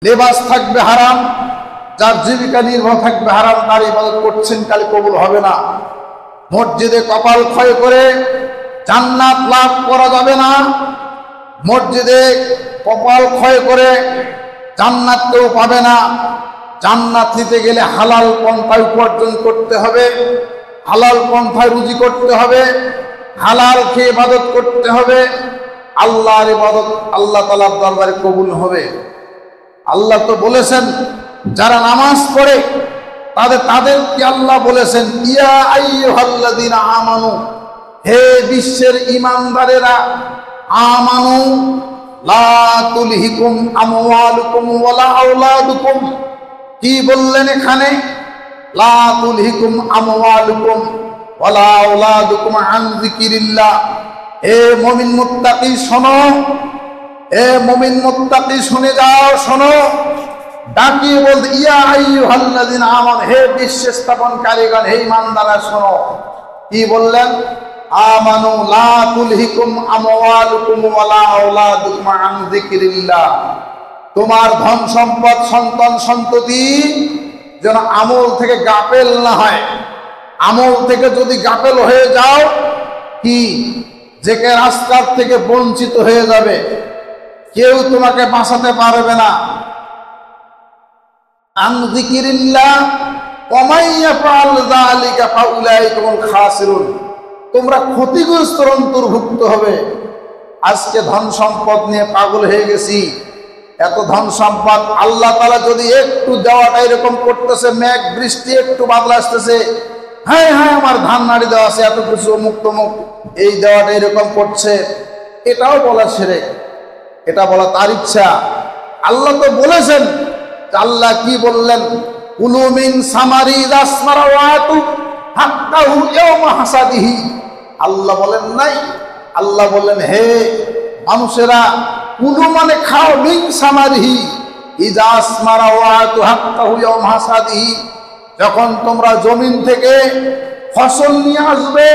লেবাস থাকবে হারাম, যার জীবিকা নির্ভর থাকবে হারাম, তার ইবাদত করছেন কালে কবুল হবে না। মসজিদে কপাল ক্ষয় করে জান্নাত লাভ করা যাবে না। মসজিদে কপাল ক্ষয় করে জান্নাত কেউ পাবে না। জান্নাত নিতে গেলে হালাল পন্থায় উপার্জন করতে হবে, হালাল পন্থায় রুজি করতে হবে, হালাল খেয়ে ইবাদত করতে হবে। আল্লাহর ইবাদত আল্লাহ তাআলার দরবারে কবুল হবে। আল্লাহ তো বলেছেন যারা নামাজ পড়ে তাদেরকে আল্লাহ বলেছেন ইয়া আইয়ুহাল্লাযীনা আমানু, হে বিশ্বের ঈমানদারেরা, আমানু লা তুলহিকুম আমওয়ালুকুম ওয়ালা আওলাদুকুম। কি বললেন এখানে? লা তুলহিকুম আমওয়ালুকুম ওয়ালা আওলাদুকুম আন যিকিরিল্লাহ। হে মুমিন মুত্তাকি শোনো, হে মুমিন মুত্তাকি শুনে যাও, শোনো। ডাকিয়ে বলতে ইয়া আইয়ুহাল্লাযীনা আমানু, হে বিশ্ব স্থাপনকারীগণ, হে ঈমানদাররা শোনো। কি বললেন? আমানু লা তুলহিকুম আমওয়ালুকুম ওয়ালা আওলাদুকুম আন যিকিরিল্লাহ। তোমার ধন সম্পদ সন্তান সন্ততি যেন আমল থেকে গাফেল না হয়। আমল থেকে যদি গাফেল হয়ে যাও, কি যে রাস্তার থেকে বঞ্চিত হয়ে যাবে, কেউ তোমাকে বাঁচাতে পারবে না। আন যিকিরিল্লাহ ওয়া মান ইয়াফআল যালিকা ফাউলাইকা হুমুল খাসিরুন। তোমরা ক্ষতিগ্রস্ত অন্তর্ভুক্ত হবে। আজকে ধন সম্পদ নিয়ে পাগল হয়ে গেছি। এত ধন সম্পদ আল্লাহ তাআলা যদি একটু দেওয়াটা এরকম করতেছে, মেঘ বৃষ্টি একটু বাদলা আসতেছে, হ্যাঁ হ্যাঁ আমার ধান নাড়ি দেওয়া আছে, এত কিছু অমুক তমুক, এই দেওয়াটা এরকম করছে, এটাও বলা শিরক, এটা বলা তার ইচ্ছা। আল্লাহ তো বলেছেন, আল্লাহ কি বললেন? কুলু মিন সামারি রাসমারাওয়াতু হাক্কাহু ইয়াওমা হাসাদিহি। আল্লাহ বলেন নাই? আল্লাহ বলেন হে মানুষেরা, কুলু মানে খাও, মিন সামারিহি ইযা আসমারাওয়াতু হাক্কাহু ইয়াওমা হাসাদিহি। যখন তোমরা জমিন থেকে ফসল নিয়ে আসবে,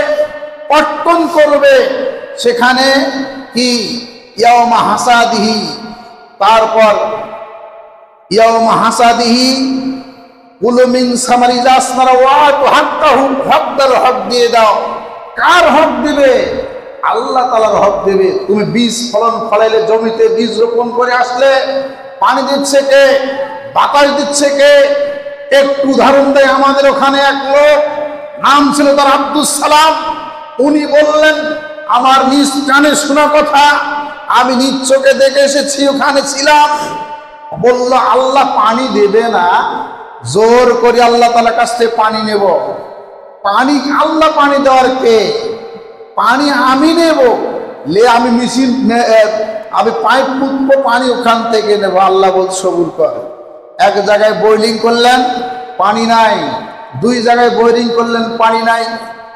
কর্তন করবে, সেখানে কি ইয়াওমা হাসাদিহি, তারপর ইয়াওমা হাসাদিহি কুলু মিন সামারি ইযা আসমারাওয়াতু হাক্কাহু, হকদার হক দিয়ে দাও। কার হক দিবে? আল্লাহ তাআলার হক দেবে। তুমি বীজ ফলন ফলাইলে, জমিতে বীজ রোপণ করে আসলে, পানি দিচ্ছে কে? বাতাস দিচ্ছে কে? একটু উদাহরণ দেয়, আমাদের ওখানে এক লোক, নাম ছিল তার আব্দুস সালাম। উনি বললেন, আমার নিজ কানে শোনা কথা, আমি নিজ চোখে দেখে এসেছি, ওখানে ছিলাম। বলল আল্লাহ পানি দেবে না, জোর করে আল্লাহ তাআলার কাছ থেকে পানি নেব। পানি আল্লাহ পানি দেওয়ার কে? পানি আমি নেব, লে আমি মেশিন, আমি পাইপ পুঁতবো, পানি ওখান থেকে নেব। আল্লাহ বল সবুর কর। এক জায়গায় বোরিং করলেন, পানি নাই। দুই জায়গায় বোরিং করলেন, পানি নাই।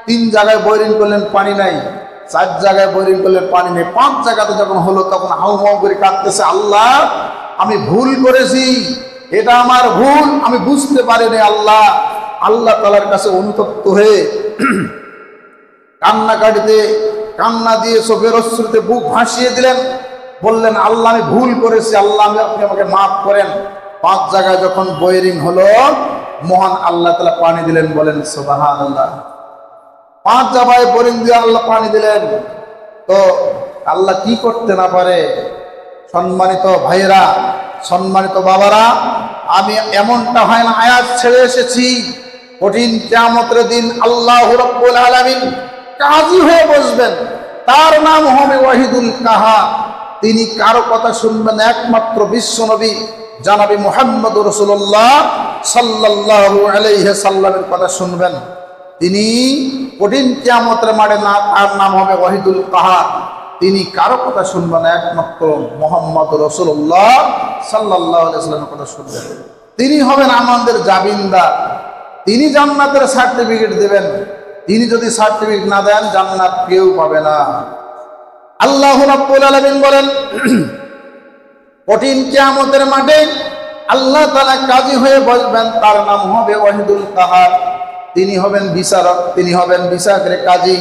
তিন জায়গায় বোরিং করলেন, পানি নাই। চার জায়গায় বোরিং করলেন, পানি নেই। পাঁচ জায়গাতে যখন হলো, তখন হাউ হাউ করে কাঁদতেছে, আল্লাহ আমি ভুল করেছি, এটা আমার ভুল, আমি বুঝতে পারিনি। আল্লাহ আল্লাহ তাআলার কাছে অনুতপ্ত হয়ে কান্নাকাটিতে, কান্না দিয়ে চোখের অশ্রুতে বুক ভাসিয়ে দিলেন। বললেন আল্লাহ আমি ভুল করেছি, আল্লাহ আপনি আমাকে মাফ করেন। পাঁচ জায়গায় যখন বোরিং হলো, মহান আল্লাহ তাআলা পানি দিলেন। বলেন সুবহানাল্লাহ। পাঁচ জায়গায় বোরিং দিয়ে আল্লাহ পানি দিলেন। তো আল্লাহ কি করতে না পারে? সম্মানিত ভাইয়েরা, সম্মানিত বাবারা, আমি এমনটা হয় না আয়াত ছেড়ে এসেছি, কঠিন কিয়ামতের দিন আল্লাহ রাব্বুল আলামিন কাজী হয়ে বসবেন। তার নাম হবে ওয়াহিদুল কাহার। তিনি কারো কথা শুনবেন, একমাত্র বিশ্বনবী জানাবি মুহাম্মদুর রাসূলুল্লাহ সাল্লাল্লাহু আলাইহি সাল্লামের কথা শুনবেন। তিনি কঠিন কিয়ামতের মাঠে না, তার নাম হবে ওয়াহিদুল কাহার। তিনি কারো কথা শুনবেন না, একমাত্র মুহাম্মদুর রাসূলুল্লাহ সাল্লাল্লাহু আলাইহি সাল্লামের কথা শুনবেন। তিনি হবেন আমাদের জামিনদার। তিনি জান্নাতের সার্টিফিকেট দেবেন। তিনি যদি সার্টিফিকেট না দেন, জান্নাত কেউ পাবে না। আল্লাহ রাব্বুল আলামিন বলেন, কঠিন কিয়ামতের মাঠে আল্লাহ তাআলা কাজী হয়ে বসবেন। তার নাম হবে ওয়াহিদুল কাহার। তিনি হবেন বিচারক, তিনি হবেন বিচারকের কাজী।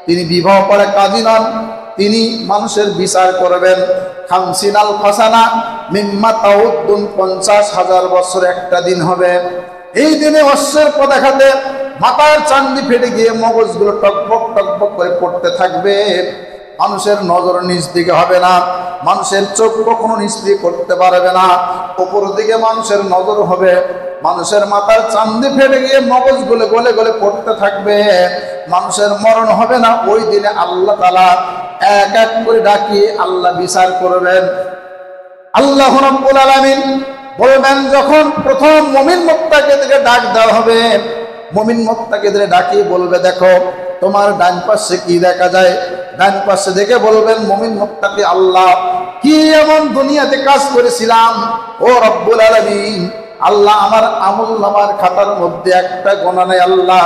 তিনি বিবাহ করে কাজী নন, তিনি মানুষের বিচার করবেন। খামসিনাল ফাসানা মিম্মা তাউদ্দুন 50,000 বছর একটা দিন হবে। এই দিনে অশ্বের পদাঘাতে মাথার চান্দি ফেটে গিয়ে মগজগুলো টকবক টকবক করে পড়তে থাকবে। মানুষের নজর নিচ দিকে হবে না, মানুষের চোখ কখনো নিচ দিকে করতে পারবে না, উপর দিকে মানুষের নজর হবে। মানুষের মাথার চান্দি ফেটে গিয়ে মগজগুলো গলে গলে পড়তে থাকবে। মানুষের মরণ হবে না। ওই দিনে আল্লাহ তাআলা এক এক করে ডাকিয়ে আল্লাহ বিচার করবেন। আল্লাহ রাব্বুল আলামিন বলবেন, যখন প্রথম মুমিন মুত্তাকিদেরকে ডাক দেওয়া হবে, মুমিন মুত্তাকিদের ডাকিয়ে বলবে, দেখো তোমার ডান পাশে কি দেখা যায়? ডান পাশে দেখে বলবেন মুমিন মুত্তাকি, আল্লাহ কি এমন দুনিয়াতে কাজ করেছিলাম ও রব্বুল আলামিন, আল্লাহ আমার আমলনামার খাতার মধ্যে একটা গোনা নাই। আল্লাহ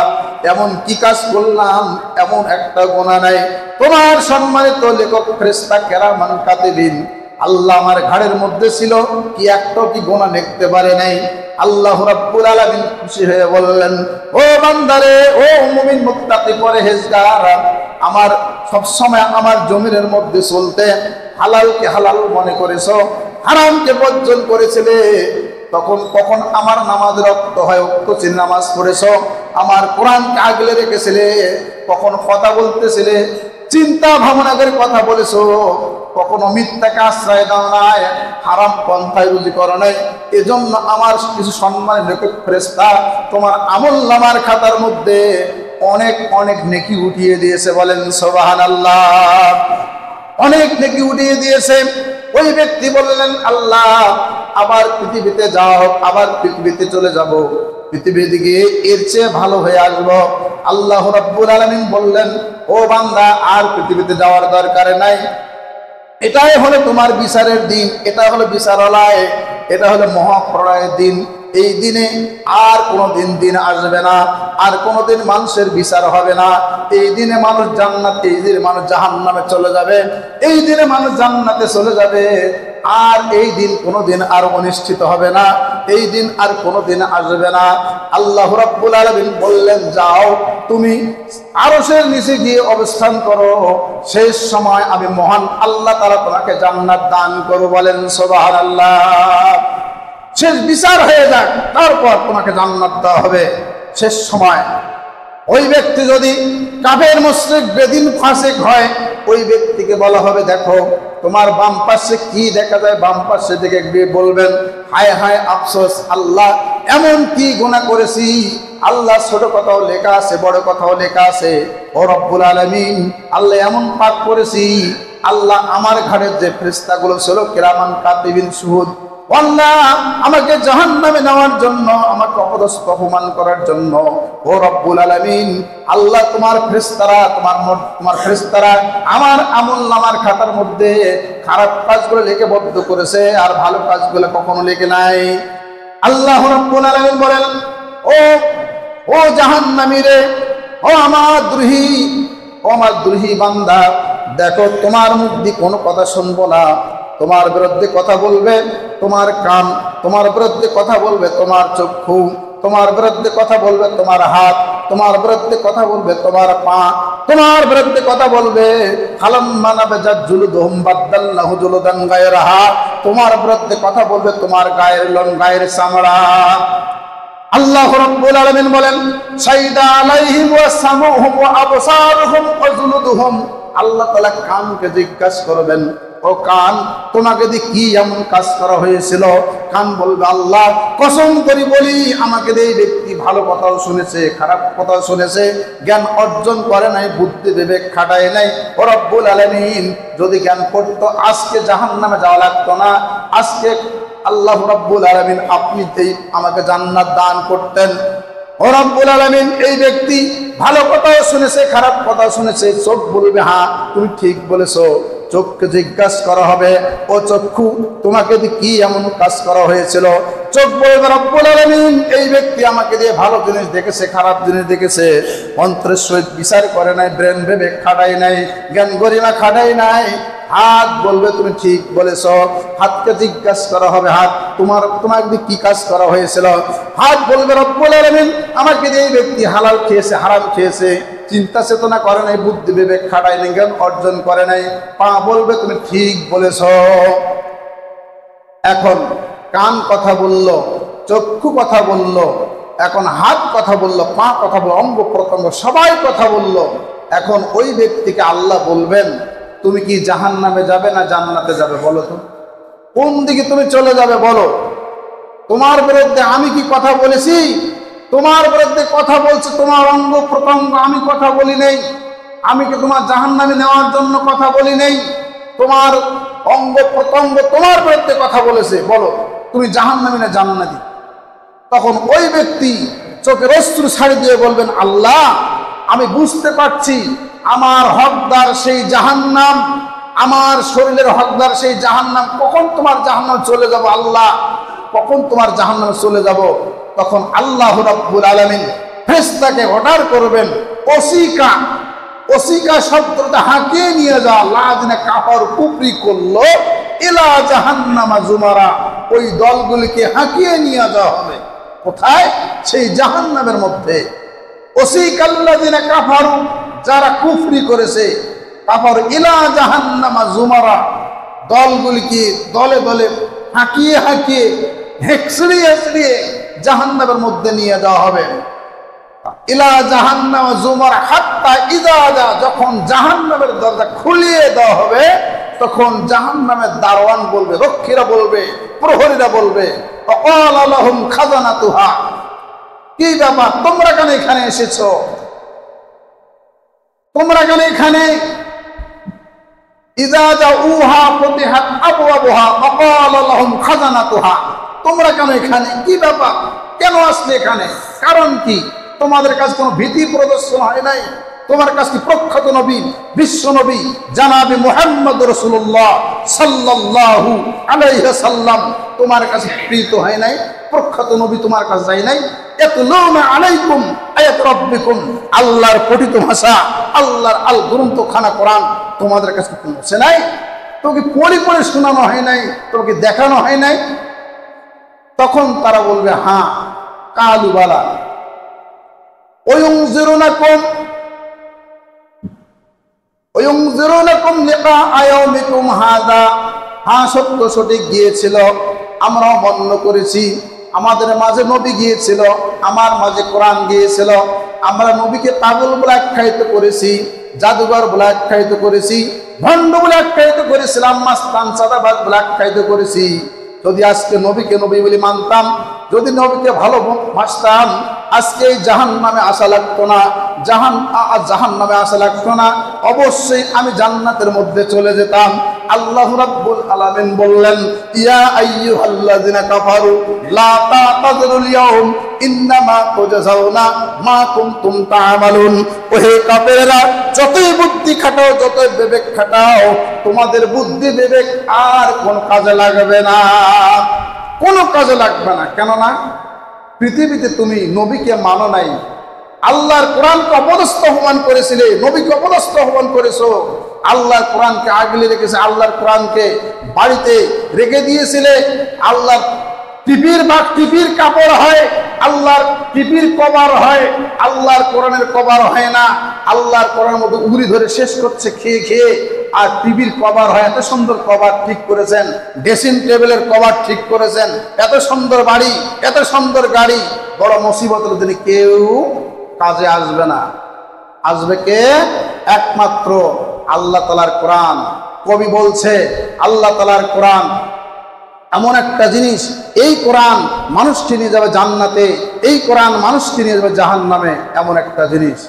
এমন কি কাজ করলাম, এমন একটা গোনা নাই। তোমার সম্মানিত লেখক ফেরেশতা কেরামান কাতিবিন, আল্লাহ আমার ঘাড়ের মধ্যে ছিল, কি একটা কি গোনা লিখতে পারে নাই। আল্লাহ রাব্বুল আলামিন খুশি হয়ে বললেন, ও বান্দারে, ও মুমিন মুত্তাকি পরহেজগার, আমার সব সময় আমার জমিনের মধ্যে চলতে হালালকে হালাল মনে করেছো, হারামকে বর্জন করেছিলে। তখন কখন আমার নামাজ রক্ত হয় উক্তচিন নামাজ পড়েছো, আমার কোরআনকে আগলে রেখেছিলে, কখন কথা বলতেছিলে, চিন্তা ভাবনা করে কথা বলেছো, কখনো মিথ্যাকে আশ্রয় দাও নাই, হারাম পন্থায় রুজি করো নাই। এজন্য আমার কিছু সম্মানের লেখক ফেরেশতা তোমার আমলনামার খাতার মধ্যে অনেক অনেক নেকি উঠিয়ে দিয়েছে। বলেন সুবহানাল্লাহ। অনেক নেকি উঠিয়ে দিয়েছে। ওই ব্যক্তি বললেন, আল্লাহ আবার পৃথিবীতে যাও, আবার পৃথিবীতে চলে যাব, পৃথিবী দিকে এর চেয়ে ভালো হয়ে আসবো। আল্লাহ রাব্বুল আলামিন বললেন, ও বান্দা আর পৃথিবীতে যাওয়ার দরকার নাই, এটাই হলো তোমার বিচারের দিন, এটা হলো বিচারালয়, এটা হলো মহাপ্রলয়ের দিন। এই দিনে আর কোনোদিন দিন আসবে না, আর কোনোদিন মানুষের বিচার হবে না। এই দিনে মানুষ জান্নাতে, এই দিনে মানুষ জাহান্নামে চলে যাবে, এই দিনে মানুষ জান্নাতে চলে যাবে। আর এই দিন কোনোদিন আর অনুষ্ঠিত হবে না, এই দিন আর কোনোদিন আসবে না। আল্লাহ রাব্বুল আলামিন বললেন, যাও তুমি আরশের নিচে গিয়ে অবস্থান করো, শেষ সময় আমি মহান আল্লাহ তাআলা তোমাকে জান্নাত দান করব। বলেন সুবহানাল্লাহ। শেষ বিচার হয়ে যাক, তারপর তোমাকে জান্নাত দেওয়া হবে। শেষ সময় ওই ব্যক্তি যদি কাফের মুশরিক বেদিন ফাসিক হয়, ওই ব্যক্তিকে বলা হবে, দেখো তোমার বাম পাশে কি দেখা যায়? বাম পাশে দেখে গিয়ে বলবেন, হায় হায় আফসোস, আল্লাহ এমন কি গুনাহ করেছি, আল্লাহ ছোট কথাও লেখা আছে, বড় কথাও লেখা আছে। ও রব্বুল আলামিন, আল্লাহ এমন পাপ করেছি, আল্লাহ আমার ঘাড়ের যে ফেরেশতাগুলো ছিল কিরামান কাতিবিন শুহুদ, আল্লাহ আমাকে জাহান্নামে নেওয়ার জন্য, আমাকে অপদস্থ অপমান করার জন্য, ও রব্বুল আলামিন, আল্লাহ তোমার ফেরেশতারা, তোমার ফেরেশতারা আমার আমলনামার খাতার মধ্যে খারাপ কাজগুলো লিখে বদ্ধ করেছে, আর ভালো কাজগুলো কখনো লিখে নাই। আল্লাহ রাব্বুল আলামিন বলেন, ও জাহান্নামী রে, ও আমার দ্রোহী বান্দা, দেখো তোমার মুখ দিয়ে কোনো কথা শুনবো না, তোমার বিরুদ্ধে কথা বলবে তোমার কান, তোমার বিরুদ্ধে কথা বলবে তোমার চক্ষু, তোমার বিরুদ্ধে কথা বলবে তোমার হাত, তোমার বিরুদ্ধে কথা বলবে তোমার পা, তোমার বিরুদ্ধে কথা বলবে তোমার বিরুদ্ধে কথা বলবে তোমার গায়ের চামড়া। আল্লাহ রাব্বুল আলামিন বলেন, শাইদা আলাইহিম ওয়া সামউহুম ওয়া আবসারুহুম ওয়া জুলুদুহুম, আল্লাহ তাআলা কানকে জিজ্ঞাসা করবেন, ও কান তোমাকে দিয়ে কি এমন কাজ করা হয়েছিল? কান বলবে, আল্লাহ কসম করি বলি, আমাকে দিয়ে এই ব্যক্তি ভালো কথাও শুনেছে, খারাপ কথাও শুনেছে, জ্ঞান অর্জন করে নাই, বুদ্ধি বিবেক খাটায় নাই। ও রব্বুল আলামিন, যদি জ্ঞান করতো আজকে জাহান্নামে যাওয়া লাগতো না, আজকে আল্লাহ রাব্বুল আলামিন আপনি আমাকে জান্নাত দান করতেন। ও রব্বুল আলামিন, এই ব্যক্তি ভালো কথাও শুনেছে, খারাপ কথাও শুনেছে। চোখ বলবে, হ্যাঁ তুমি ঠিক বলেছো। চোখকে জিজ্ঞাসা করা হবে, ও চক্ষু তোমাকে দিয়ে কি এমন কাজ করা হয়েছিল? চোখ বলবে, রব্বুল আলামিন, এই ব্যক্তি আমাকে দিয়ে ভালো জিনিস দেখেছে, খারাপ জিনিস দেখেছে, অন্তরের সহিত বিচার করে নাই, ব্রেন বিবেক খাটাই নাই, জ্ঞান গরিমা খাটাই নাই। হাত বলবে, তুমি ঠিক বলেছ। হাতকে জিজ্ঞাসা করা হবে, হাত তোমাকে দিয়ে কি কাজ করা হয়েছিল? হাত বলবে, রব্বুল আলামিন, আমাকে দিয়ে এই ব্যক্তি হালাল খেয়েছে, হারাম খেয়েছে, চিন্তা চেতনা করে নাই, বুদ্ধি বিবেক খাটায় নাই, জ্ঞান অর্জন করে নাই। পা বলবে তুমি ঠিক বলেছ। এখন কান কথা বলল, চক্ষু কথা বলল, এখন হাত কথা বলল, পা কথা বলল, অঙ্গ প্রত্যঙ্গ সবাই কথা বলল। এখন ওই ব্যক্তিকে আল্লাহ বলবেন তুমি কি জাহান্নামে যাবে না জান্নাতে যাবে? বলো তো, কোন দিকে তুমি চলে যাবে বলো? তোমার বিরুদ্ধে আমি কি কথা বলেছি? তোমার বিরুদ্ধে কথা বলছে তোমার অঙ্গ প্রত্যঙ্গ, আমি কথা বলি নেই। আমি কি তোমার জাহান্নামে নেওয়ার জন্য কথা বলি নেই? তোমার অঙ্গ প্রত্যঙ্গ তোমার বিরুদ্ধে কথা বলেছে, বলো তুমি জাহান্নামে না জান্নাতি? তখন ওই ব্যক্তি চোখের অশ্রু ছাড়ি দিয়ে বলবেন আল্লাহ আমি বুঝতে পারছি আমার হকদার সেই জাহান্নাম, আমার শরীরের হকদার সেই জাহান্নাম। কখন তোমার জাহান্নামে চলে যাব আল্লাহ, কখন তোমার জাহান্নামে চলে যাব? তখন আল্লাহ রাব্বুল আলামিন ফেরেশতাকে অর্ডার করবেন ওসিকা, ওসিকা শব্দটা হাঁকিয়ে নিয়ে যাওয়া, লাযিনা কাফার কুফরি করলো ইলা জাহান্নামা জুমারা, ওই দলগুলিকে হাঁকিয়ে নিয়ে যাওয়া হবে। কোথায়? সেই জাহান্নামের মধ্যে। ওসিকাল্লাযিনা কাফারু, যারা কুফরি করেছে, কাফারু ইলা জাহান্নামা জুমারা, দলগুলিকে দলে দলে হাঁকিয়ে হাঁকিয়ে হেঁচড়িয়ে হেঁচড়িয়ে জাহান্নামের মধ্যে নিয়ে যাওয়া হবে। ইলা জাহান্নাম জুমার হাত্তা ইযা যা, যখন জাহান্নামের দরজা খুলিয়ে দেওয়া হবে তখন জাহান্নামের দারোয়ান বলবে, রক্ষীরা বলবে, প্রহরীরা বলবে ওয়াকালা লাহুম খাজানাতুহা, কি ব্যাপার তোমরা কেন এখানে এসেছো? তোমরা কেন এখানে? ইযা জাউহা ফুতিহাত আবওয়াবুহা ওয়াকালা লাহুম খাজানাতুহা, তোমরা কেন এখানে? কি ব্যাপার, কেন আসলে এখানে? কারণ কি? তোমাদের কাছে কোনো ভীতি প্রদর্শন হয় নাই? তোমার কাছে কি প্রখ্যাত নবী, বিশ্ব নবী জানাবি মুহাম্মদ রাসূলুল্লাহ সাল্লাল্লাহু আলাইহি ওয়াসাল্লাম তোমার কাছে প্রেরিত হয় নাই? প্রখ্যাত নবী তোমার কাছে যায় নাই? ইয়াতলুনা আলাইকুম আয়াত রাব্বিকুম, আল্লাহর পঠিত ভাষা, আল্লাহর আল গ্রন্থখানা কোরআন তোমাদের কাছে পৌঁছে নাই? তোমাকে পড়ে পড়ে শোনানো হয় নাই? তোমাকে দেখানো হয় নাই? তখন তারা বলবে হ্যাঁ, কালু বালা। হ্যাঁ সত্য সঠিক গিয়েছিল, আমরাও বর্ণনা করেছি, আমাদের মাঝে নবী গিয়েছিল, আমার মাঝে কোরআন গিয়েছিল। আমরা নবীকে পাগল বলে আখ্যায়িত করেছি, জাদুঘর বলে আখ্যায়িত করেছি, ভণ্ড বলে আখ্যায়িত করেছিলাম, মাস্তান সাদাবাজ বলে আখ্যায়িত করেছি। যদি আজকে নবীকে নবী বলে মানতাম, যদি নবীকে ভালোবাসতাম, আজকে এই জাহান্নামে আসা লাগতো না, জাহান্নামে আসা লাগতো না, অবশ্যই আমি জান্নাতের মধ্যে চলে যেতাম। আল্লাহ রাব্বুল আলামিন বললেন ইয়া আইয়ুহাল্লাযিনা কাফারু লা তা'তাযিরুল ইয়াওম ইন্নামা তুজজাউনা মা কুনতুম তা'মালুন। ওহে কাফেররা, যতই বুদ্ধি খাটাও, যতই বিবেক খাটাও, তোমাদের বুদ্ধি বিবেক আর কোন কাজে লাগবে না, কোনো কাজে লাগবে না। কেননা পৃথিবীতে তুমি নবীকে মানো নাই, আল্লাহর কোরআনকে অপদস্থ অপমান করেছিলে, নবীকে অপদস্থ অপমান করেছো, আল্লাহর কোরআনকে আগলে রেখেছে, আল্লাহর কোরআনকে বাড়িতে রেখে দিয়েছিলে। আল্লাহর টিপির কাপড় হয়, আল্লাহর টিপির কভার হয়, আল্লাহর কোরআনের কভার হয় না। আল্লাহর কোরআনের মধ্যে উগুরি ধরে শেষ করছে খেয়ে খেয়ে, আর টিভির কভার হয়। এত সুন্দর কভার ঠিক করেছেন, ড্রেসিং টেবিলের কভার ঠিক করেছেন, এত সুন্দর বাড়ি, এত সুন্দর গাড়ি, বড় মুসিবতের দিনে কেউ কাজে আসবে না। আসবে কে? একমাত্র আল্লাহ তাআলার কোরআন। কবি বলছে আল্লাহ তাআলার কোরআন এমন একটা জিনিস, এই কোরআন মানুষকে নিয়ে যাবে জান্নাতে, এই কোরআন মানুষকে নিয়ে যাবে জাহান্নামে। এমন একটা জিনিস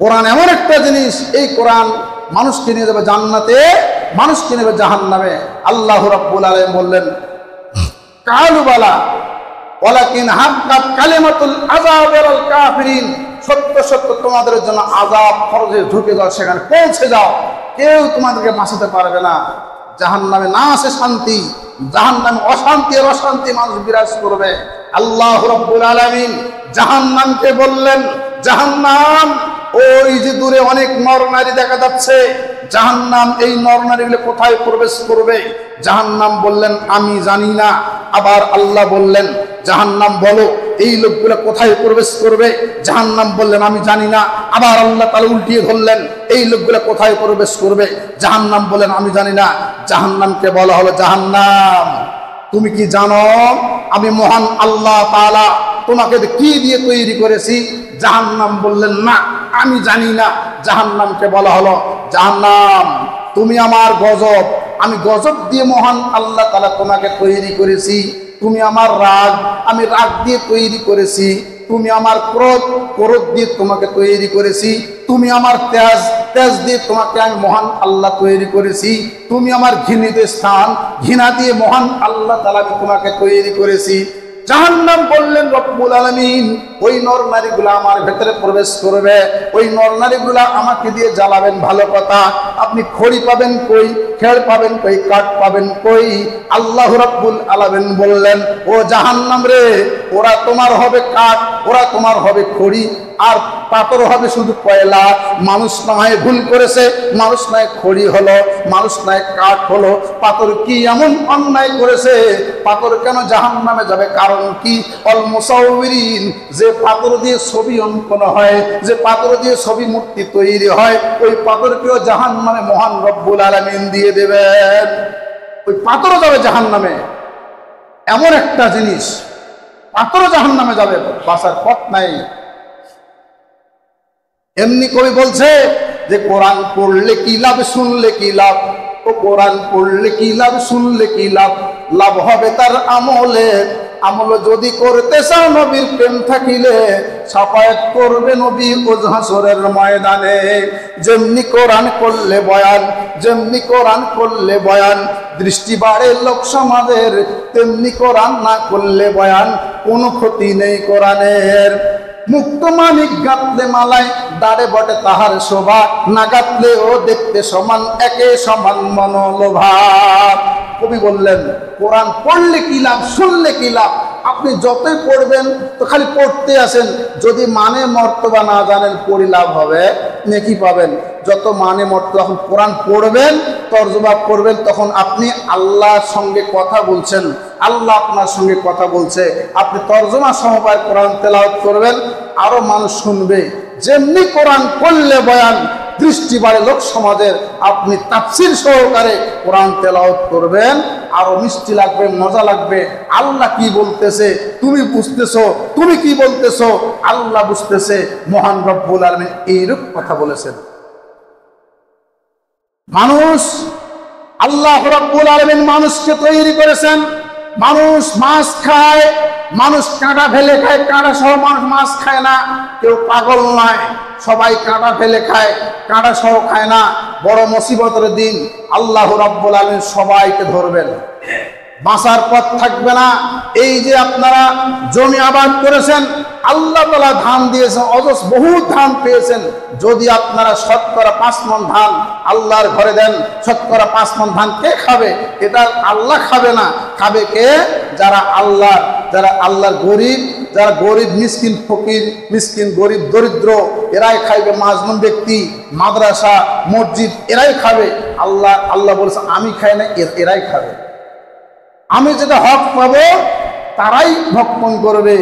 কোরআন, এমন একটা জিনিস, এই কোরআন মানুষকে নিয়ে যাবে জান্নাতে, মানুষকে নেবে জাহান্নামে। আল্লাহ রাব্বুল আলামিন বললেন কালু বালা ওয়ালাকিন হাক্কাত কালিমাতুল আযাব আলাল কাফিরিন, সত্য সত্য তোমাদের জন্য আযাব ফরজে ঢুকে যাও, সেখানে পৌঁছে যাও, কেউ তোমাদেরকে বাঁচাতে পারবে না। জাহান্নামে না আসে শান্তি, জাহান্নামে অশান্তি আর অশান্তি মানুষ বিরাজ করবে। আল্লাহ রাব্বুল আলামিন জাহান্নামকে বললেন জাহান্নাম, ওই যে দূরে অনেক নর নারী দেখা যাচ্ছে, জাহান্নাম এই নর নারীগুলো কোথায় প্রবেশ করবে? জাহান্নাম বললেন আমি জানি না। আবার আল্লাহ বললেন জাহান্নাম বলো এই লোকগুলো কোথায় প্রবেশ করবে? জাহান্নাম বললেন আমি জানি না। আবার আল্লাহ তাআলা উল্টিয়ে ধরলেন, এই লোকগুলো কোথায় প্রবেশ করবে? জাহান্নাম বললেন আমি জানি না। জাহান্নামকে বলা হলো, জাহান্নাম তুমি কি জানো আমি মহান আল্লাহ তাআলা তোমাকে কি দিয়ে তৈরি করেছি? জাহান্নাম বললেন না আমি জানি না। জাহান্নামকে বলা হলো, জাহান্নাম তুমি আমার গজব, আমি গজব দিয়ে মহান আল্লাহ তাআলা তোমাকে তৈরি করেছি। তুমি আমার রাগ, আমি রাগ দিয়ে তৈরি করেছি। তুমি আমার ক্রোধ, ক্রোধ দিয়ে তোমাকে তৈরি করেছি। তুমি আমার তেজ, তেজ দিয়ে তোমাকে আমি মহান আল্লাহ তৈরি করেছি। তুমি আমার ঘৃণিত স্থান, ঘৃণা দিয়ে মহান আল্লাহ তাআলা তোমাকে তৈরি করেছি। জাহান্নাম বললেন রব্বুল আলামিন, ওই নর নারীগুলা আমার ভেতরে প্রবেশ করবে, ওই নর নারীগুলা আমাকে দিয়ে জ্বালাবেন, ভালো কথা। আপনি খড়ি পাবেন কই, খেড় পাবেন কই, কাঠ পাবেন কই? আল্লাহ রাব্বুল আলামিন বললেন, ও জাহান্নাম রে, ওরা তোমার হবে কাঠ, ওরা তোমার হবে খড়ি, আর পাথর হবে শুধু কয়লা। মানুষ না হয় ভুল করেছে, মানুষ নয় খড়ি হলো, মানুষ নয় কাঠ হলো, পাথর কি এমন অন্যায় করেছে? পাথর কেন জাহান্নামে যাবে? কারণ কি? অল মুসাউবিরিন, যে পাথর দিয়ে ছবি অঙ্কন হয়, যে পাথর দিয়ে ছবি মূর্তি তৈরি হয়, ওই পাথরকেও জাহান্নামে মহান রব্বুল আলামিন দিয়ে দেবেন। ওই পাথরও যাবে জাহান্নামে। এমন একটা জিনিস, পাথরও জাহান্নামে যাবে, বাঁচার পথ নাই। এমনি কবি বলছে যে কোরআন পড়লে কি লাভ, শুনলে কি লাভ? ও কোরআন পড়লে কি লাভ, শুনলে কি লাভ? লাভ হবে তার আমলে, আমল যদি করতে চাও নবীর প্রেম থাকিলে, সাফায়াত করবে নবী ওজ হাসরের ময়দানে। যেমনি কোরআন করলে বয়ান, যেমনি কোরআন করলে বয়ান দৃষ্টি বাড়ে লোক সমাজের, তেমনি কোরআন না করলে বয়ান কোনো ক্ষতি নেই কোরআনের। মুক্ত মানিক গাঁথলে মালায়, দাঁড়ে বটে তাহার শোভা, না গাঁথলে ও দেখতে সমান, একে সমান মনোলোভা। কবি বললেন কোরআন পড়লে কি লাভ, শুনলে কি লাভ? আপনি যতই পড়বেন তো খালি পড়তে আসেন, যদি মানে মর্তবা না জানেন পড়ি লাভ হবে, নেকি পাবেন। যত মানে মর্তবা, যখন কোরআন পড়বেন, তর্জমা করবেন, তখন আপনি আল্লাহর সঙ্গে কথা বলছেন, আল্লাহ আপনার সঙ্গে কথা বলছে। আপনি তর্জমা সমবায় কোরআন তেলাওয়াত করবেন, আরো মানুষ শুনবে। যেমনি কোরআন করলে বয়ান দৃষ্টি বাড়ে লোক সমাজের, আপনি তাফসীর সহকারে কোরআন তেলাওয়াত করবেন, আরো মিষ্টি লাগবে, মজা লাগবে। আল্লাহ কি বলতেছে তুমি বুঝতেছো, তুমি কি বলতেছো আল্লাহ বুঝতেছে। মহান রব্বুল আলামিন এইরূপ কথা বলেছেন। মানুষ, আল্লাহ রব্বুল আলামিন মানুষকে তৈরি করেছেন। মানুষ মাছ খায়, মানুষ কাঁটা ফেলে খায়, কাঁটা সহ মানুষ মাছ খায় না। কেউ পাগল নয়, সবাই কাঁটা ফেলে খায়, কাঁটা সহ খায় না। বড় মুসিবতের দিন আল্লাহ রাব্বুল আলামিন সবাইকে ধরবেন, বাঁচার পথ থাকবে না। এই যে আপনারা জমি আবাদ করেছেন, আল্লাহ তাআলা ধান দিয়েছেন, অজস বহুত ধান পেয়েছেন। যদি আপনারা শতকরা 5 মণ ধান আল্লাহর ঘরে দেন, শতকরা 5 মণ ধান কে খাবে? এটা আল্লাহ খাবে না, খাবে কে? যারা আল্লাহর গরিব, যারা গরিব মিসকিন ফকির, মিসকিন গরিব দরিদ্র, এরাই খাইবে। মাজলুম ব্যক্তি, মাদ্রাসা মসজিদ, এরাই খাবে। আল্লাহ বলেছে আমি খাই না, এরাই খাবে। আমি যেটা হক পাবো তারাই ভক্ষণ করবে।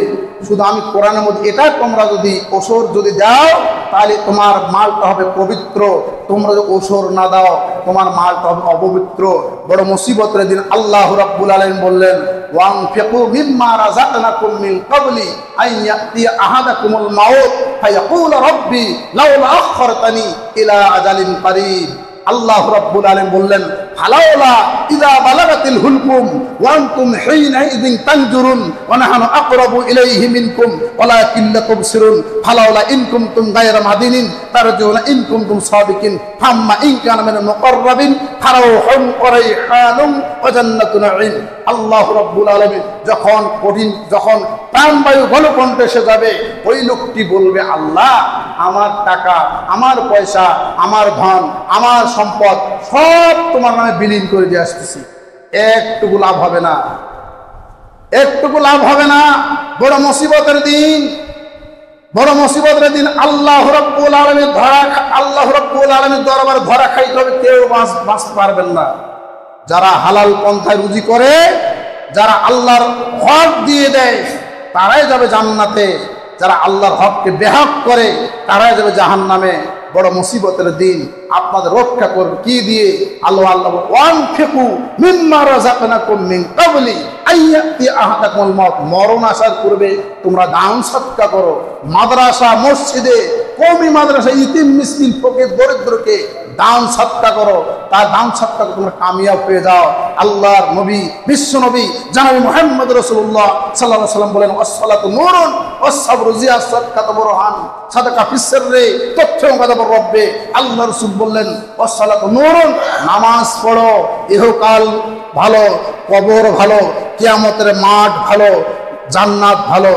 শুধু আমি কোরআনের মধ্যে এটা, তোমরা যদি ওসর যদি দাও তাহলে তোমার মালটা হবে পবিত্র, তোমরা যদি ওসর না দাও তোমার মালটা হবে অপবিত্র। বড় মুসিবতের দিন আল্লাহ রাব্বুল আলামিন বললেন ওয়ানফিকু মিম্মা রাযাকনাকুম মিন ক্বাবলি আন ইয়াতিয়া আহাদাকুমুল মাউত ফায়াকুলু রাব্বি লাউলা আখখারতানি ইলা আজালিন কারীব। আল্লাহ রাব্বুল আলামিন বললেন ফালাউলা ইযা বালাগাতিল হুলকুম ওয়া আনতুম হিনাইযিন তানজুরুন ওয়া নাহনু আকরাবু ইলাইহি মিনকুম ওয়ালাকিন লা তুবসিরুন ফালাউলা ইন কুনতুম গায়রা মাদিনিন তারজুনা ইন কুনতুম সাদিকিন ফাম্মা ইন কানা মিনাল মুকাররাবিন ফারাউহুন ওয়া রাইহানুন ওয়া জান্নাতুন নাঈম। আল্লাহ রাব্বুল আলামিন যখন প্রাণবায়ু গলকণ্ঠে এসে যাবে, ওই লোকটি বলবে আল্লাহ আমার টাকা, আমার পয়সা, আমার ধন, আমার সম্পদ সব তোমার নামে বিলীন করে দিয়ে আসতেছি, একটুকু লাভ হবে না, একটুকু লাভ হবে না। বড় মুসিবতের দিন, বড় মুসিবতের দিন। আল্লাহ রাব্বুল আলামিনের দরবারে ধরা খাইতে হবে, কেউ বাঁচতে পারবেন না। যারা হালাল পন্থায় রুজি করে, যারা আল্লাহর হক দিয়ে দেয়, তারাই যাবে জান্নাতে, যারা আল্লাহর হককে বেহক করে তারাই যাবে জাহান্নামে। বড় মুসিবতের দিন। আপনাদের রক্ষা করবে কি দিয়ে? আল্লাহ ওয়ানফিকু মিম্মা রাযাকনাকুম মিন ক্বাবলি আইয়াতি আহাদাকুমুল মাউত, মরণ আসার পূর্বে তোমরা দান সদকা করো। মাদ্রাসা, মসজিদে, কওমি মাদ্রাসা, ইতিম মিসকিন, ফকির দরিদ্রকে দান সদকা করো। তার দান সদকা তোমরা কামিয়াব হয়ে যাও। আল্লাহর নবী, বিশ্ব নবী জনাব মুহাম্মদ রাসূলুল্লাহ সাল্লাল্লাহু আলাইহি ওয়াসাল্লাম বলেন, আসসালাতু নূরুন ওয়াস-সাবরু জিয়াদ, সাদকাতু বুরহান, সাদাকা ফিস সিররি তথ্যম কাযাবার রব্বে। আল্লাহ রাসূল বললেন, আসসালাতু নূরুন, নামাজ পড়ো, ইহকাল ভালো, কবর ভালো, কিয়ামতের মাঠ ভালো, জান্নাত ভালো।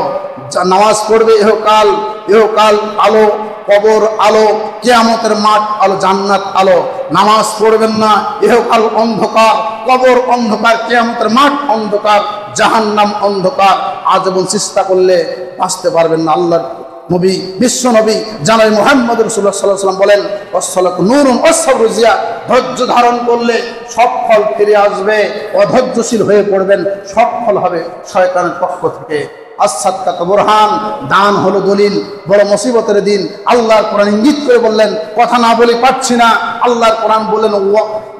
নামাজ পড়বে, ইহকাল আলো, কবর আলো, কিয়ামতের মাঠ আলো, জান্নাত আলো। নামাজ পড়বেন না, ইহকাল অন্ধকার, কবর অন্ধকার, কিয়ামতের মাঠ অন্ধকার, জাহান্নাম অন্ধকার। আজীবন চেষ্টা করলে বাঁচতে পারবেন না। আল্লাহর নবী, বিশ্ব নবী জনাব মুহাম্মদ রাসূলুল্লাহ সাল্লাল্লাহু আলাইহি ওয়াসাল্লাম বলেন, আসসালাতু নূরুন ওয়াস-সাবরু জিয়াদ, ধৈর্য ধারণ করলে সব ফল ফিরে আসবে। অধৈর্যশীল হয়ে পড়বেন, সব ফল হবে শয়তানের পক্ষ থেকে। as-সাদকাতু বুরহান, দান হলো দলিল। বড় মুসিবতের দিন। আল্লাহর কোরআন ইঙ্গিত করে বললেন, কথা না বলে পাচ্ছি না। আল্লাহর কোরআন বললেন,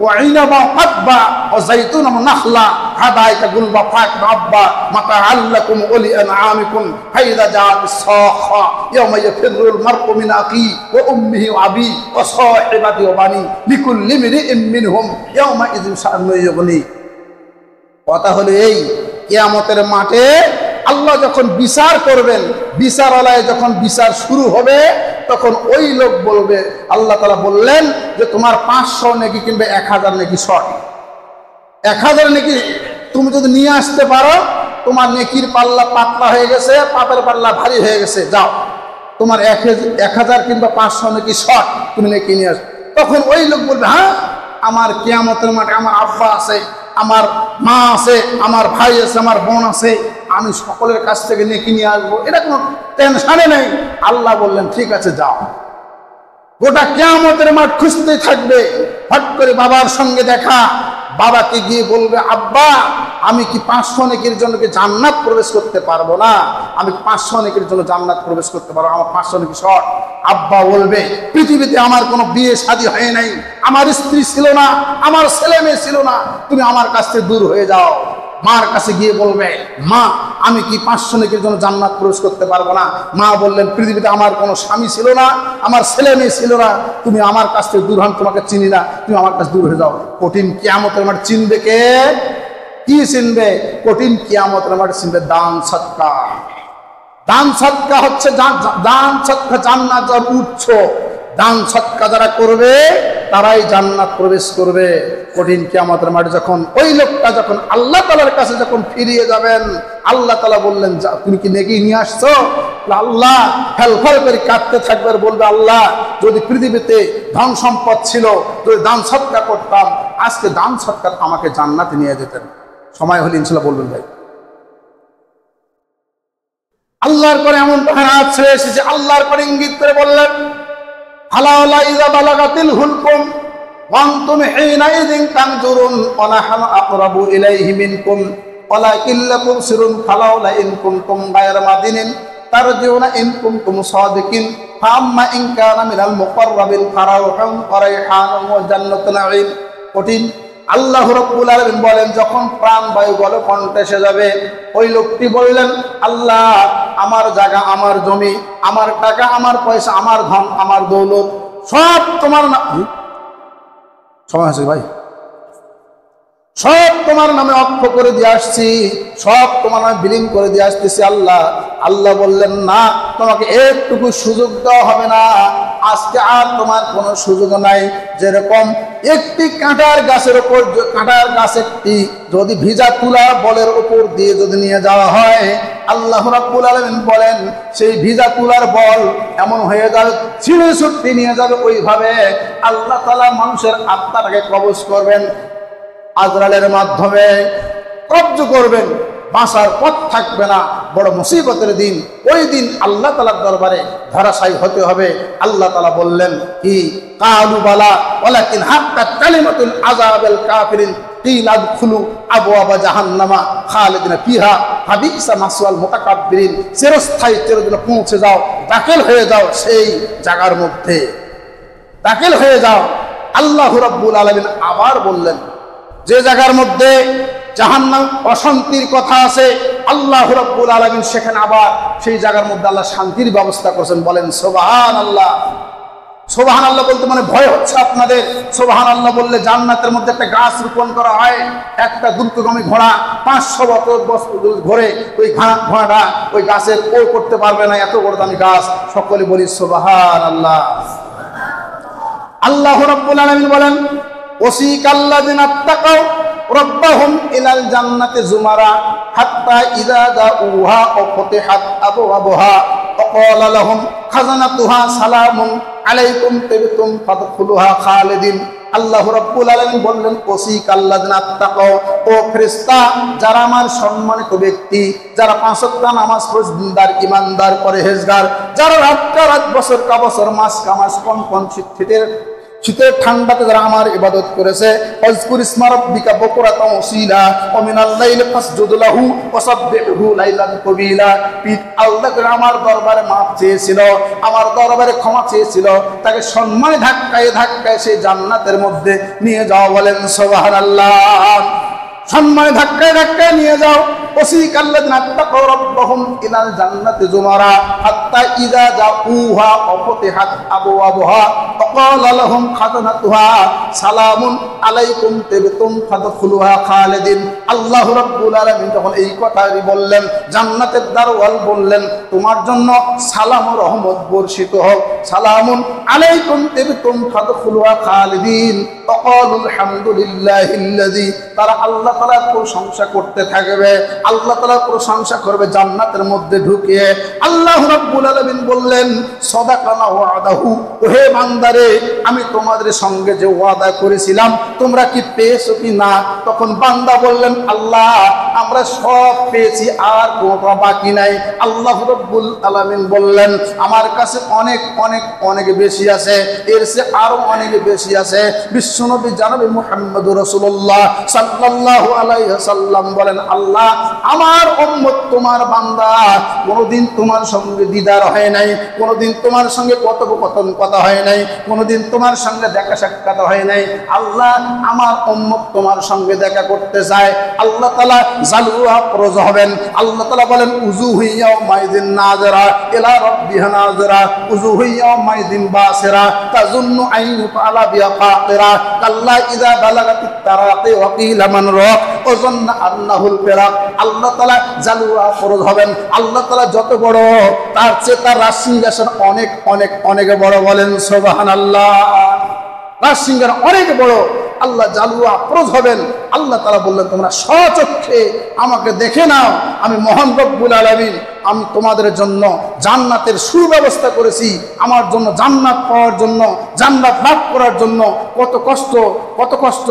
ওয়া ইনাবা আতবা ওয়া যাইতুনা নাখলা হাদাইকা গুলবা ফাকবা মাতাআল লাকুম ওয়া লিআনআমিকুম ফাইদা জাআতিস সাখা ইয়াওমা ইয়াফিরুল মার'উ মিন আখি ওয়া উম্মিহি ওয়া আবি ওয়া সাহিবাতি ওয়া বানি লিকুল্লি ইমরিইম মিনহুম ইয়াওমা ইযিন শাআনু ইউগনি। কথা হলো এই, কিয়ামতের মাঠে আল্লাহ যখন বিচার করবেন, বিচারালয়ে যখন বিচার শুরু হবে, তখন ওই লোক বলবে, আল্লাহ তাআলা বললেন যে তোমার 500 নেকি কিংবা 1000 নেকি শর্ট। 1000 নেকি তুমি যদি নিয়ে আসতে পারো, তোমার নেকির পাল্লা পাতলা হয়ে গেছে, পাপের পাল্লা ভারী হয়ে গেছে, যাও তোমার 1000 কিংবা 500 নেকি শর্ট, তুমি নেকি নিয়ে আস। তখন ওই লোক বলবে, হ্যাঁ আমার কিয়ামতের মাঠে আমার আব্বা আছে, আমার মা আছে, আমার ভাই আছে, আমার বোন আছে, আমি সকলের কাছ থেকে নেকি নিয়ে আসবো, এটা কোনো টেনশনে নেই। আল্লাহ বললেন, ঠিক আছে যাও। গোটা কিয়ামতের মাঠ খুঁজতে থাকবে। হঠাৎ করে বাবার সঙ্গে দেখা, বাবাকে গিয়ে বলবে, আব্বা আমি কি 500 নেকির জন্য কি জান্নাত প্রবেশ করতে পারবো না? আমি 500 নেকির জন্য জান্নাত প্রবেশ করতে পারবো, আমার 500 নেকি শর্ট। আব্বা বলবে, পৃথিবীতে আমার কোনো বিয়ে শাদী হয় নাই, আমার স্ত্রী ছিল না, আমার ছেলে মেয়ে ছিল না, তুমি আমার কাছ থেকে দূর হয়ে যাও। মার কাছে গিয়ে বলবে, মা আমি কি 500 নেকির জন্য জান্নাত প্রবেশ করতে পারবো না? মা বললেন, পৃথিবীতে আমার কোনো স্বামী ছিল না, আমার ছেলে মেয়ে ছিল না, তুমি আমার কাছ থেকে দূর হন, তোমাকে চিনি না, তুমি আমার কাছে দূর হয়ে যাও। কঠিন কিয়ামতের মাঠে চিনবে কে? কি চিনবে? কঠিন কিয়ামতের মাঠে চিনবে দান সদকা। দান সদকা হচ্ছে দান সদকা জান্নাতের উৎস। দান সদকা যারা করবে তারাই জান্নাত প্রবেশ করবে। কঠিন কিয়ামতের মাঠে যখন ওই লোকটা যখন আল্লাহ তাআলার কাছে যখন ফিরিয়ে যাবেন, আল্লাহ তাআলা বললেন, তুমি কি নেকি নিয়ে আসছো? আল্লাহ ফেলফল করে কাঁদতে থাকবে আর বলবে, আল্লাহ যদি পৃথিবীতে ধন সম্পদ ছিল, যদি দান সদকা করতাম, আজকে দান সদকা আমাকে জান্নাতে নিয়ে যেতেন। সময় হলে ইনশাআল্লাহ বলবেন ভাই। আল্লাহর পরে এমন আয়াত ছেড়ে এসেছে, আল্লাহর পরে ইঙ্গিত করে বললেন, ফালাউলা ইযা বালাগাতিল হুলকুম ওয়া আনতুম হিনাইযিন তানজুরুন ওয়া নাহনু আকরাবু ইলাইহি মিনকুম ওয়ালাকিন লা তুবসিরুন ফালাউলা ইন কুনতুম গায়রা মাদিনিন তারজিউনা ইন কুনতুম সাদিকিন ফাআম্মা ইন কানা মিনাল মুকাররাবিন ফারাউহুন ওয়া রাইহানুন ওয়া জান্নাতুন নাঈম। কঠিন। আল্লাহ রাব্বুল আলামিন বলেন, যখন প্রাণবায়ু গলে কণ্ঠে এসে যাবে, ওই লোকটি বললেন, আল্লাহ আমার জায়গা, আমার জমি, আমার টাকা, আমার পয়সা, আমার ধন, আমার দৌলত সব তোমার সময় আছে ভাই, সব তোমার নামে অক্ষ করে দিয়ে আসছি, সব তোমার নামে বিলীন করে দিয়ে আসতেছি। আল্লাহ বললেন, না, তোমাকে একটুকু সুযোগ দেওয়া হবে না, আজকে আর তোমার কোনো সুযোগ নাই। যেরকম একটি কাঁটার গাছের উপর, কাঁটার গাছ একটি যদি ভিজা তুলা বলের উপর দিয়ে যদি নিয়ে যাওয়া হয়, আল্লাহ রাব্বুল আলামিন বলেন, সেই ভিজা তুলার বল এমন হয়ে যাবে, ছিঁড়ে ছুটে নিয়ে যাবে। ওইভাবে আল্লাহ তাআলা মানুষের আত্মাটাকে কবজ করবেন, আজরালের মাধ্যমে কব্জ করবেন, বাঁচার পথ থাকবে না। বড় মুসিবতের দিন। ওই দিন আল্লাহ তাআলার দরবারে ধরাশায়ী হতে হবে। আল্লাহ তাআলা বললেন কি, কালু বালা ওয়ালাকিন হাক্কাত কালিমাতুল আযাবিল কাফিরিন, কিল আদখুলু আবওয়াবা জাহান্নামা খালিদিনা ফিহা ফাবিসা মাসওয়াল মুতাকাব্বিরিন, চিরস্থায়ী চিরদিনে পৌঁছে যাও, দাখিল হয়ে যাও সেই জায়গার মধ্যে, দাখিল হয়ে যাও। আল্লাহ রাব্বুল আলামিন আবার বললেন যে জায়গার মধ্যে জাহান্নাম অশান্তির কথা আছে, আল্লাহ রাব্বুল আলামিন সেখানে আবার সেই জায়গার মধ্যে আল্লাহ শান্তির ব্যবস্থা করেছেন। বলেন সুবহানাল্লাহ। সুবহানাল্লাহ বলতে মানে ভয় হচ্ছে আপনাদের? সুবহানাল্লাহ বললে জান্নাতের মধ্যে একটা গাছ রোপণ করা হয়, একটা দ্রুতগামী ঘোড়া 500 বছর ঘোরে, ওই ঘোড়াটা ওই গাছের ও করতে পারবে না, এত বড় দামি গাছ। সকলে বলি সুবহানাল্লাহ। আল্লাহ রাব্বুল আলামিন বলেন ওয়াসিকাল্লাযিনা তাকাউ রাব্বাহুম ইলাল জান্নাতি যুমারা হাত্তা ইযা দাউহা ওয়া ফাতিহাত আবওয়াবুহা ওয়া ক্বালা লাহুম খাজানাতুহা সালামুন আলাইকুম তিবতুম ফাদখুলুহা খালিদিন। আল্লাহ রাব্বুল আলামিন বললেন ওয়াসিকাল্লাযিনা তাকাউ, ও ফেরেশতা যারা আমার সম্মানিত ব্যক্তি, যারা 5 ওয়াক্ত নামাজ পড়েদার, ঈমানদার, পরহেজগার, যারা রাত বছর কা বছর, মাস কা মাস, কোন শীতের ঠান্ডাতে যারা আমার ইবাদত করেছে, আযকুর ইসমা রাব্বিকা বুকরাতাও ওয়াসিলা ওয়া মিনাল লাইলি ফাসজুদ লাহু ওয়া সাব্বিহু লাইলান তাওয়িলা। আল্লাহ আমার দরবারে মাফ চেয়েছিল, আমার দরবারে ক্ষমা চেয়েছিল, তাকে সম্মানে ধাক্কায় ধাক্কায় সেই জান্নাতের মধ্যে নিয়ে যাও। বলেন সুবহানাল্লাহ। সম্মানে ধাক্কায় ধাক্কায় নিয়ে যাও। ওয়াসিকাল্লাযিনা তাকাউ রাব্বাহুম ইলাল জান্নাতি যুমারা হাত্তা ইযা জাউহা ওয়া ফাতিহাত আবওয়াবুহা ওয়া ক্বালা লাহুম খাজানাতুহা সালামুন আলাইকুম তিবতুম ফাদখুলুহা খালিদিন। আল্লাহ রাব্বুল আলামিন যখন এই কথাই বললেন, জান্নাতের দারওয়াল বললেন তোমার জন্য সালাম ও রহমত বর্ষিত হোক, সালামুন আলাইকুম তিবতুম ফাদখুলুহা খালিদিন ওয়া ক্বালু আলহামদুলিল্লাহিল্লাযী। তারা আল্লাহ তাআলার প্রশংসা করতে থাকবে, আল্লাহ তাআলা প্রশংসা করবে জান্নাতের মধ্যে ঢুকিয়ে। আল্লাহ রাব্বুল আলামিন বললেন সাদাকানা ওয়াদাহু, ওহে বান্দারে আমি তোমাদের সঙ্গে যে ওয়াদা করেছিলাম তোমরা কি পেয়েছো কি না? তখন বান্দা বললেন আল্লাহ আমরা সব পেয়েছি, আর কোনো বাকি নাই। আল্লাহ রাব্বুল আলামিন বললেন আমার কাছে অনেক অনেক অনেক বেশি আছে, এর চেয়ে আরো অনেক বেশি আছে। বিশ্বনবী জনাবে মুহাম্মদুর রাসূলুল্লাহ সাল্লাল্লাহু আলাইহি ওয়াসাল্লাম বলেন আল্লাহ আমার উম্মত তোমার বান্দা কোনোদিন তোমার সঙ্গে দিদার হয় নাই, কোনোদিন তোমার সঙ্গে কথোপকথন কথা হয় নাই, কোনোদিন তোমার সঙ্গে দেখা সাক্ষাৎ হয় নাই। আল্লাহ আমার উম্মত তোমার সঙ্গে দেখা করতে চায়। আল্লাহ তাআলা জালুহা প্রজ হবেন। আল্লাহ তাআলা বলেন উজুহু ইয়াউমাইযিন নাযিরা ইলা রাব্বিহা নাযিরা উজুহু ইয়াউমাইযিন বাসিরা তাযুন্নু আন ইউফআলা বিহা ফাকিরা কাল্লা ইযা বালাগাতিত তারাকি ওয়া কিলা মান রাক ওয়া যান্না আন্নাহুল ফিরাক। আল্লাহ তাআলা জালুহা প্রজ হবেন। আল্লাহ তাআলা যত বড় তার চেয়ে তার রাজসিংহাসন অনেক অনেক অনেক বড়। বলেন সুবহানাল্লাহ। রাজসিংহাসন অনেক বড়। আল্লাহ জালুয়া আফরোজ হবেন। আল্লাহ তাআলা বললেন তোমরা স্বচক্ষে আমাকে দেখে নাও, আমি মহান রব্বুল আলামিন আমি তোমাদের জন্য জান্নাতের সুব্যবস্থা করেছি। আমার জন্য জান্নাত পাওয়ার জন্য, জান্নাত লাভ করার জন্য কত কষ্ট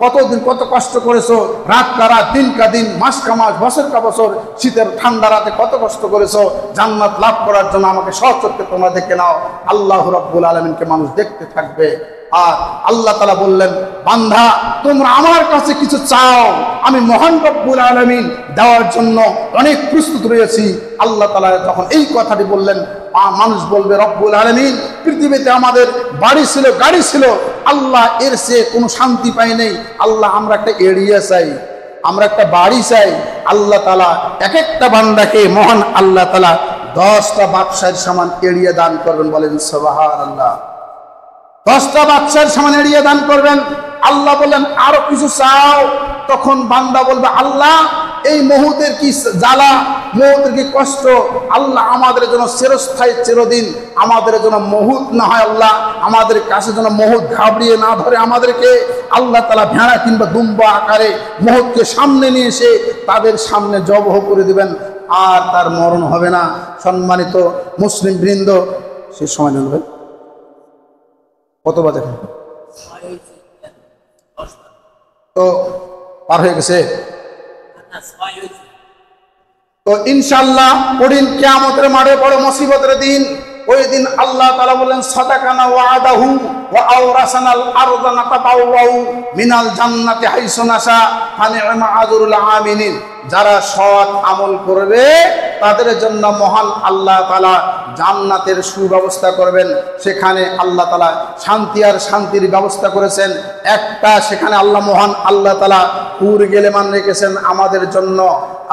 কতদিন কত কষ্ট করেছো, রাত কা রাত, দিন কা দিন, মাস কা মাস, বছর কা বছর, শীতের ঠান্ডা রাতে কত কষ্ট করেছো জান্নাত লাভ করার জন্য। আমাকে স্বচক্ষে তোমরা দেখে নাও। আল্লাহ রাব্বুল আলামিনকে মানুষ দেখতে থাকবে। আর আল্লাহ তাআলা বললেন বান্দা তোমরা আমার কাছে কিছু চাও, আমি মহান রব্বুল আলামিন দেওয়ার জন্য অনেক প্রস্তুত রয়েছি। আল্লাহ তাআলা যখন এই কথাটি বললেন মানুষ বলবে রব্বুল আলামিন পৃথিবীতে আমাদের বাড়ি ছিল, গাড়ি ছিল, আল্লাহ এর চেয়ে কোনো শান্তি পাই নাই। আল্লাহ আমরা একটা এরিয়া চাই, আমরা একটা বাড়ি চাই। আল্লাহ তাআলা এক একটা বান্দাকে মহান আল্লাহ তাআলা 10টা বাদশার সমান এরিয়া দান করবেন। বলেন সুবহানাল্লাহ। 10টা বাদশার সমান এরিয়া দান করবেন। আল্লাহ বললেন আরো কিছু চাও। তখন বান্দা বলবে আল্লাহ এই মুহূর্তের কি জ্বালা, মুহূর্তের কি কষ্ট, আল্লাহ আমাদের জন্য চিরস্থায়ী চিরদিন আমাদের জন্য মুহূর্ত না হয়, আল্লাহ আমাদের কাছে যেন মুহূর্ত ঘাবড়িয়ে না ধরে আমাদেরকে। আল্লাহ তাআলা ভেড়া কিংবা দুম্বা আকারে মুহূর্তকে সামনে নিয়ে এসে তাদের সামনে জবহ করে দিবেন, আর তার মরণ হবে না। সম্মানিত মুসলিম বৃন্দ, সে সময় নেবেন কত বাজে তো পার হয়ে গেছে। তো ইনশাআল্লাহ ওদিন কিয়ামতের মাঠে বড় মুসিবতের দিন। ওই দিন আল্লাহ তাআলা বলেন সাদাকানা ওয়াদাহু, ওয়া আওরাসানাল আরদা নাতাবাওয়াউ মিনাল জান্নাতি হাইসু নাশা ফানি'মা আজরুল আমিলিন। যারা সৎ আমল করবে তাদের জন্য মহান আল্লাহ তাআলা জান্নাতের সুব্যবস্থা করবেন। সেখানে আল্লাহ তাআলা শান্তি আর শান্তির ব্যবস্থা করেছেন। একটা সেখানে আল্লাহ মহান আল্লাহ তাআলা হুর গেলেমান রেখেছেন আমাদের জন্য।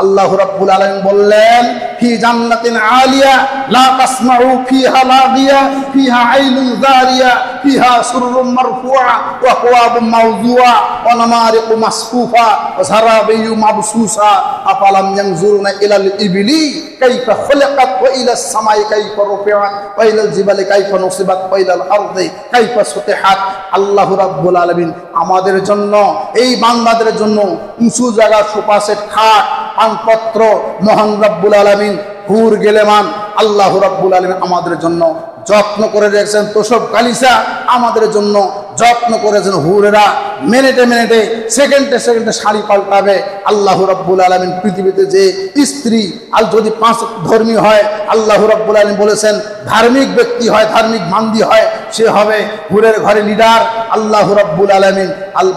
আল্লাহ রাব্বুল আলামিন বললেন, ফি জান্নাতিন আলিয়া লা তাসমাউ ফিহা লাগিয়া ফিহা আইনুন জারিয়া ফিহা সুররুম মারফুআ ওয়া কওয়াবুম মাওযুআ ওয়া নামারিকু মাসফুফা ওয়া যারাবিয়্যু মাবসুসা আফালাম ইয়ানজুরুনা ইলাল ইবিলি কাইফা খুলিকাত ওয়া ইলাস সামাই কাইফা রুফিআত ওয়া ইলাল জিবালি কাইফা নুসিবাত ওয়া ইলাল আরদি কাইফা সুতিহাত। আল্লাহ রাব্বুল আলামিন আমাদের জন্য, এই বান্দাদের জন্য উঁচু জায়গা, সোফা সেট, খাট, পানপত্র মহান রাব্বুল আলামিন হুর গেলেমান আল্লাহ রাব্বুল আলামিন আমাদের জন্য যত্ন করে রেখেছেন। তোষক গালিচা আমাদের জন্য যত্ন করেছেন। হুরেরা মিনিটে মিনিটে, সেকেন্ডে সেকেন্ডে শাড়ি পাল্টাবে। আল্লাহ রাব্বুল আলামিন পৃথিবীতে যে স্ত্রী আর যদি 5 ধর্মী হয়, আল্লাহ রাব্বুল আলামিন বলেছেন ধার্মিক ব্যক্তি হয়, ধার্মিক বান্দি হয়, সে হবে হুরের ঘরে লিডার। আল্লাহ রাব্বুল আলামিন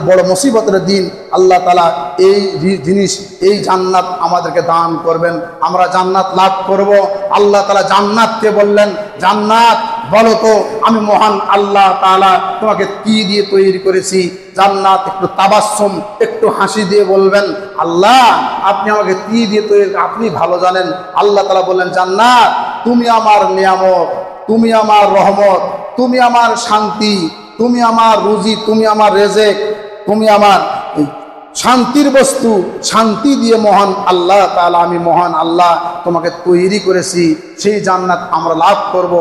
বড় মুসিবতের দিন আল্লাহ তাআলা এই জিনিস, এই জান্নাত আমাদেরকে দান করবেন। আমরা জান্নাত লাভ করব। আল্লাহ তাআলা জান্নাতকে বললেন, জান্নাত বলো তো আমি মহান আল্লাহ তাআলা তোমাকে কি দিয়ে তৈরি করেছি? জান্নাত একটু তাবাসসুম, একটু হাসি দিয়ে বলবেন, আল্লাহ আপনি আমাকে কি দিয়ে তৈরি, আপনি ভালো জানেন। আল্লাহ তাআলা বললেন, জান্নাত তুমি আমার নিয়ামত, তুমি আমার রহমত, তুমি আমার শান্তি, তুমি আমার রুজি, তুমি আমার রেজেক, তুমি আমার শান্তির বস্তু। শান্তি দিয়ে মহান আল্লাহ তাআলা, আমি মহান আল্লাহ তোমাকে তৈরি করেছি। সেই জান্নাত আমরা লাভ করব।